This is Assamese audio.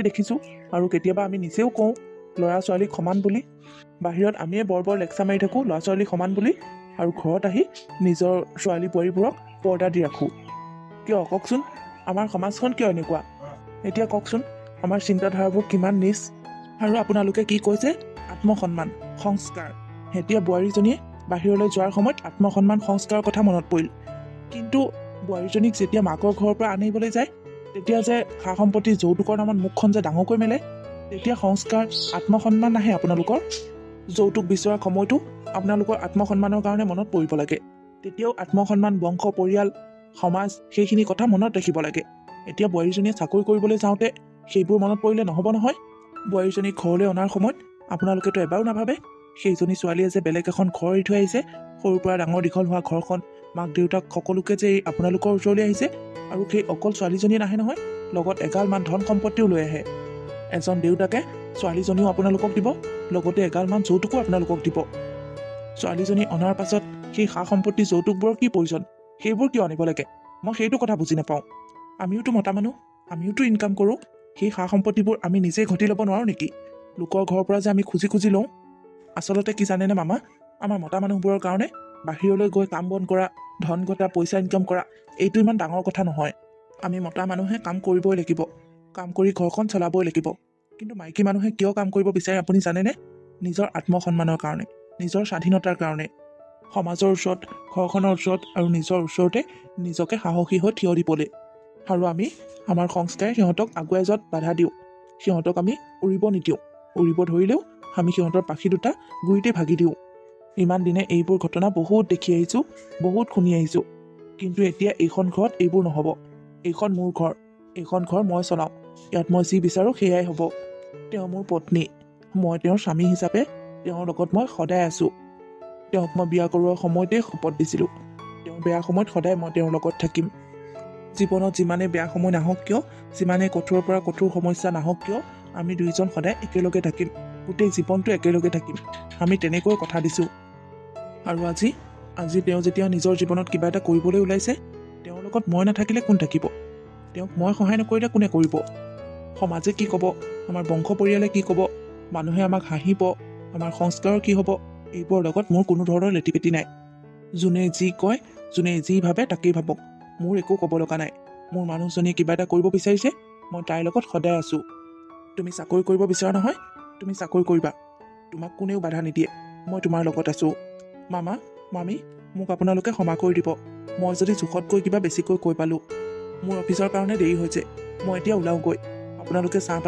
দেখিছোঁ আৰু কেতিয়াবা আমি নিজেও কওঁ ল'ৰা ছোৱালীক সমান বুলি। বাহিৰত আমিয়ে বৰ লেকচাৰ মাৰি থাকোঁ ল'ৰা ছোৱালীক সমান বুলি, আৰু ঘৰত আহি নিজৰ ছোৱালী বোৱাৰীবোৰক পৰ্দা দি ৰাখোঁ। কিয় কওকচোন, আমাৰ সমাজখন কিয় এনেকুৱা? এতিয়া কওকচোন আমাৰ চিন্তাধাৰাবোৰ কিমান নিচ। আৰু আপোনালোকে কি কৈছে আত্মসন্মান, সংস্কাৰ। এতিয়া বোৱাৰীজনীয়ে বাহিৰলৈ যোৱাৰ সময়ত আত্মসন্মান সংস্কাৰৰ কথা মনত পৰিল, কিন্তু বোৱাৰীজনীক যেতিয়া মাকৰ ঘৰৰ পৰা আনিবলৈ যায় তেতিয়া যে সা সম্পত্তি যৌতুকৰ নামত মুখখন যে ডাঙৰকৈ মেলে, তেতিয়া সংস্কাৰ আত্মসন্মান নাহে আপোনালোকৰ? যৌতুক বিচৰাৰ সময়তো আপোনালোকৰ আত্মসন্মানৰ কাৰণে মনত পৰিব লাগে। তেতিয়াও আত্মসন্মান, বংশ, পৰিয়াল, সমাজ সেইখিনি কথা মনত ৰাখিব লাগে। এতিয়া বোৱাৰীজনীয়ে চাকৰি কৰিবলৈ যাওঁতে সেইবোৰ মনত পৰিলে নহ'ব নহয়। বোৱাৰীজনীক ঘৰলৈ অনাৰ সময়ত আপোনালোকেতো এবাৰো নাভাবে সেইজনী ছোৱালীয়ে যে বেলেগ এখন ঘৰ এৰি থৈ আহিছে, সৰুৰ পৰা ডাঙৰ দীঘল হোৱা ঘৰখন, মাক দেউতাক সকলোকে যে আপোনালোকৰ ওচৰলৈ আহিছে। আৰু সেই অকল ছোৱালীজনীয়ে নাহে নহয়, লগত এগালমান ধন সম্পত্তিও লৈ আহে। এজন দেউতাকে ছোৱালীজনীও আপোনালোকক দিব, লগতে এগালমান যৌতুকো আপোনালোকক দিব। ছোৱালীজনী অনাৰ পাছত সেই সা সম্পত্তি যৌতুকবোৰৰ কি প্ৰয়োজন? সেইবোৰ কিয় আনিব লাগে? মই সেইটো কথা বুজি নাপাওঁ। আমিওতো মতা মানুহ, আমিওতো ইনকাম কৰোঁ। সেই সা সম্পত্তিবোৰ আমি নিজেই ঘটি ল'ব নোৱাৰোঁ নেকি? লোকৰ ঘৰৰ পৰা যে আমি খুজি লওঁ। আচলতে কি জানেনে মামা, আমাৰ মতা মানুহবোৰৰ কাৰণে বাহিৰলৈ গৈ কাম বন কৰা, ধন ঘটা, পইচা ইনকাম কৰা এইটো ইমান ডাঙৰ কথা নহয়। আমি মতা মানুহে কাম কৰিবই লাগিব, কাম কৰি ঘৰখন চলাবই লাগিব। কিন্তু মাইকী মানুহে কিয় কাম কৰিব বিচাৰে আপুনি জানেনে? নিজৰ আত্মসন্মানৰ কাৰণে, নিজৰ স্বাধীনতাৰ কাৰণে, সমাজৰ ওচৰত, ঘৰখনৰ ওচৰত আৰু নিজৰ ওচৰতে নিজকে সাহসী হৈ থিয় দিবলৈ। আৰু আমি আমাৰ সংস্কাৰে সিহঁতক আগুৱাই যোৱাত বাধা দিওঁ। সিহঁতক আমি উৰিব নিদিওঁ। উৰিব ধৰিলেও আমি সিহঁতৰ পাখি দুটা গুৰিতে ভাগি দিওঁ। ইমান দিনে এইবোৰ ঘটনা বহুত দেখি আহিছোঁ, বহুত শুনি আহিছোঁ। কিন্তু এতিয়া এইখন ঘৰত এইবোৰ নহ'ব। এইখন মোৰ ঘৰ, এইখন ঘৰ মই চলাওঁ। ইয়াত মই যি বিচাৰোঁ সেয়াই হ'ব। তেওঁ মোৰ পত্নী, মই তেওঁৰ স্বামী হিচাপে তেওঁৰ লগত মই সদায় আছোঁ। তেওঁক মই বিয়া কৰোৱাৰ সময়তে শপত দিছিলোঁ, তেওঁৰ বেয়া সময়ত সদায় মই তেওঁৰ লগত থাকিম। জীৱনত যিমানে বেয়া সময় নাহক কিয়, যিমানে কঠোৰৰ পৰা কঠোৰ সমস্যা নাহক কিয়, আমি দুয়োজন সদায় একেলগে থাকিম। গোটেই জীৱনটো একেলগে থাকিম। আমি তেনেকৈ কথা দিছোঁ। আৰু আজি তেওঁ যেতিয়া নিজৰ জীৱনত কিবা এটা কৰিবলৈ ওলাইছে, তেওঁৰ লগত মই নাথাকিলে কোন থাকিব? তেওঁক মই সহায় নকৰিলে কোনে কৰিব? সমাজে কি ক'ব? আমাৰ বংশ পৰিয়ালে কি ক'ব? মানুহে আমাক হাঁহিব? আমাৰ সংস্কাৰৰ কি হ'ব? এইবোৰৰ লগত মোৰ কোনো ধৰণৰ লেটিপেটি নাই। যোনে যি কয়, যোনে যি ভাবে তাকেই ভাবক। মোৰ একো ক'ব লগা নাই। মোৰ মানুহজনীয়ে কিবা এটা কৰিব বিচাৰিছে, মই তাইৰ লগত সদায় আছোঁ। তুমি চাকৰি কৰিব বিচৰা নহয়, তুমি চাকৰি কৰিবা। তোমাক কোনেও বাধা নিদিয়ে। মই তোমাৰ লগত আছোঁ। মামা, মামী, মোক আপোনালোকে ক্ষমা কৰি দিব। মই যদি জোখতকৈ কিবা বেছিকৈ কৈ পালোঁ। মোৰ অফিচৰ কাৰণে দেৰি হৈছে, মই এতিয়া ওলাওঁগৈ। আপোনালোকে চাহ